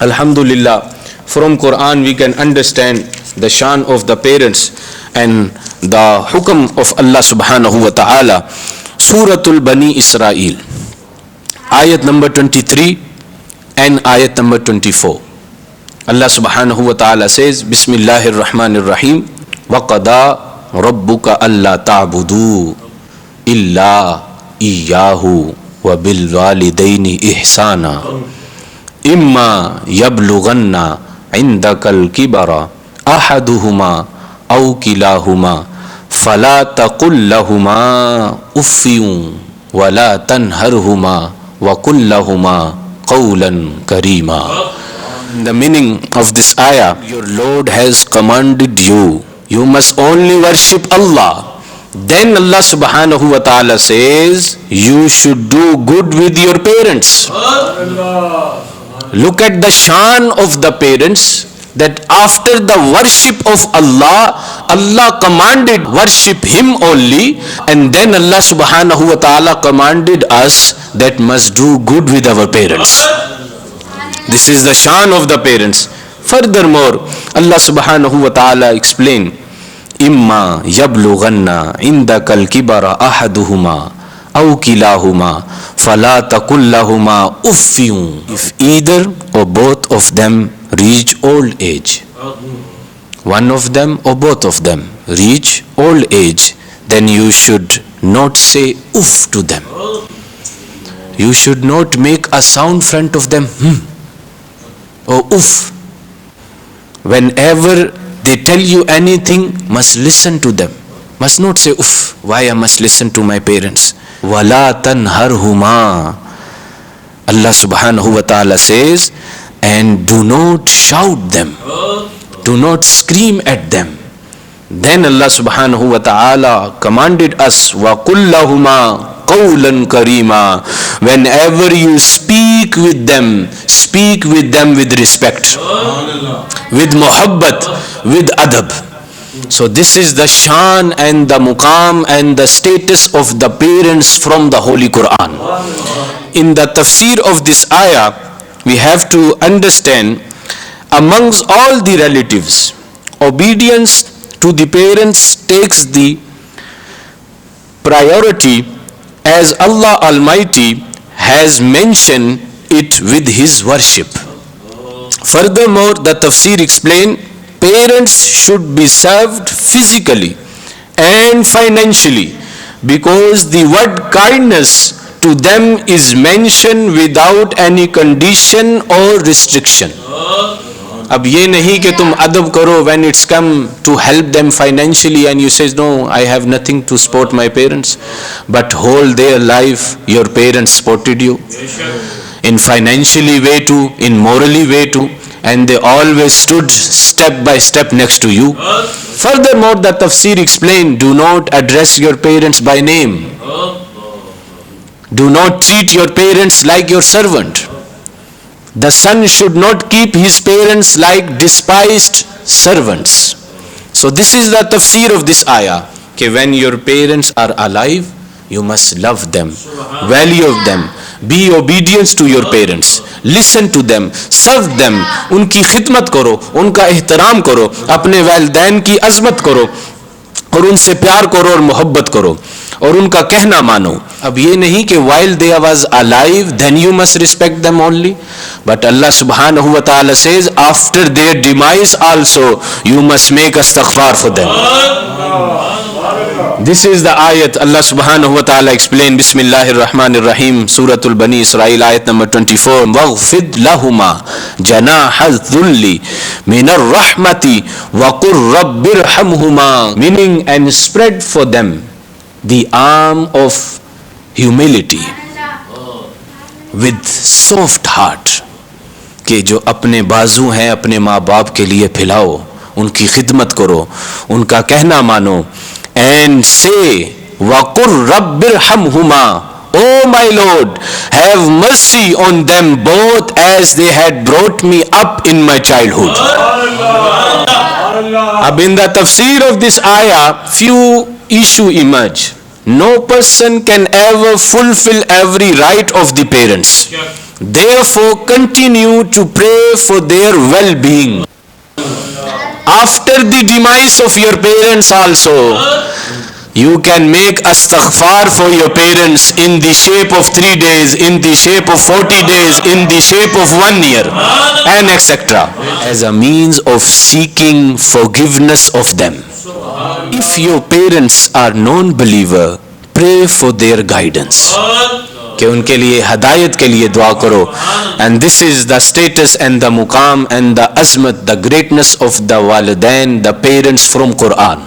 Alhamdulillah, from Quran we can understand the shan of the parents and the hukm of Allah subhanahu wa ta'ala. Suratul Bani Israel, ayat number 23 and ayat number 24. Allah subhanahu wa ta'ala says, Bismillahir Rahmanir Rahim, وَقَضَى رَبُّكَ أَلَّا تَعْبُدُوا إِلَّا إِيَّاهُ وَبِالْوَالِدَيْنِ إِحْسَانًا إِمَّا يَبْلُغَنَّ عِنْدَكَ الْكِبَرَ أَحَدُهُمَا أَوْ كِلَاهُمَا فَلَا تَقُل لَّهُمَا أُفٍّ وَلَا تَنْهَرْهُمَا وَقُل لَّهُمَا قَوْلًا كَرِيمًا. The meaning of this ayah, your Lord has commanded you, you must only worship Allah. Then Allah subhanahu wa ta'ala says, you should do good with your parents. Look at the shan of the parents, that after the worship of Allah, Allah commanded worship Him only, and then Allah subhanahu wa ta'ala commanded us that must do good with our parents. This is the shan of the parents. Furthermore, Allah subhanahu wa ta'ala explained, إِمَّا يَبْلُغَنَّ عِنْدَكَ الْكِبَرَ أَحَدُهُمَا أَوْ كِلَاهُمَا فَلَا تَقُل لَّهُمَا أُفٍّ. If either or both of them reach old age, one of them or both of them reach old age, then you should not say uff to them. You should not make a sound front of them, or uff. Whenever they tell you anything, must listen to them. Must not say uff, why I must listen to my parents. وَلَا تَنْهَرْهُمَا. Allah subhanahu wa ta'ala says, and do not shout them, do not scream at them. Then Allah subhanahu wa ta'ala commanded us, وَقُلْ لَهُمَا قَوْلًا كَرِيمًا. Whenever you speak with them with respect, with muhabbat, with adab. So this is the shan and the muqam and the status of the parents from the Holy Quran. In the tafsir of this ayah, we have to understand, amongst all the relatives, obedience to the parents takes the priority, as Allah Almighty has mentioned it with His worship. Furthermore, the tafsir explained, parents should be served physically and financially, because the word kindness to them is mentioned without any condition or restriction. अब ये नहीं कि तुम अदब करो when it's come to help them financially and you say no, I have nothing to support my parents, but whole their life your parents supported you in financially way too, in morally way too, and they always stood step by step next to you. Furthermore, the tafsir explained, do not address your parents by name. Do not treat your parents like your servant. The son should not keep his parents like despised servants. So this is the tafsir of this ayah, that when your parents are alive, you must love them, value them, be obedient to your parents, listen to them, serve them, उनकी खिदमत करो, उनका एहतराम करो, अपने वालिदैन की अज़मत करो और उनसे प्यार करो और मोहब्बत करो और उनका कहना मानो. अब ये नहीं कि while they was alive then you must respect them only, but Allah subhanahu wa ta'ala says after their demise also you must make astaghfar for them. This is the ayat Allah subhanahu wa ta'ala explained. Bismillahir Rahmanir Rahim, Suratul Bani Israel, ayat number 24. وَغْفِدْ لَهُمَا جَنَاحَ الذُّلِّ مِنَ الرَّحْمَةِ وَقُلْ رَبِّ ارْحَمْهُمَا. Meaning, and spread for them the arm of humility with soft heart, कि जो अपने बाजू हैं अपने माँ बाप के लिए फैलाओ, उनकी खिदमत करो, उनका कहना मानो. And say, وَقُلْ رَبِّ ارْحَمْهُمَا. Oh my Lord, have mercy on them both as they had brought me up in my childhood. Ab in the tafsir of this ayah, few issues emerge. No person can ever fulfill every right of the parents. Therefore, continue to pray for their well-being. After the demise of your parents also, you can make astaghfar for your parents in the shape of 3 days, in the shape of 40 days, in the shape of 1 year, and etc. as a means of seeking forgiveness of them. If your parents are non-believer, pray for their guidance. कि उनके लिए हदायत के लिए दुआ करो. And this is the status and the muqam and the azmat, the greatness of the walidain, the parents from Quran.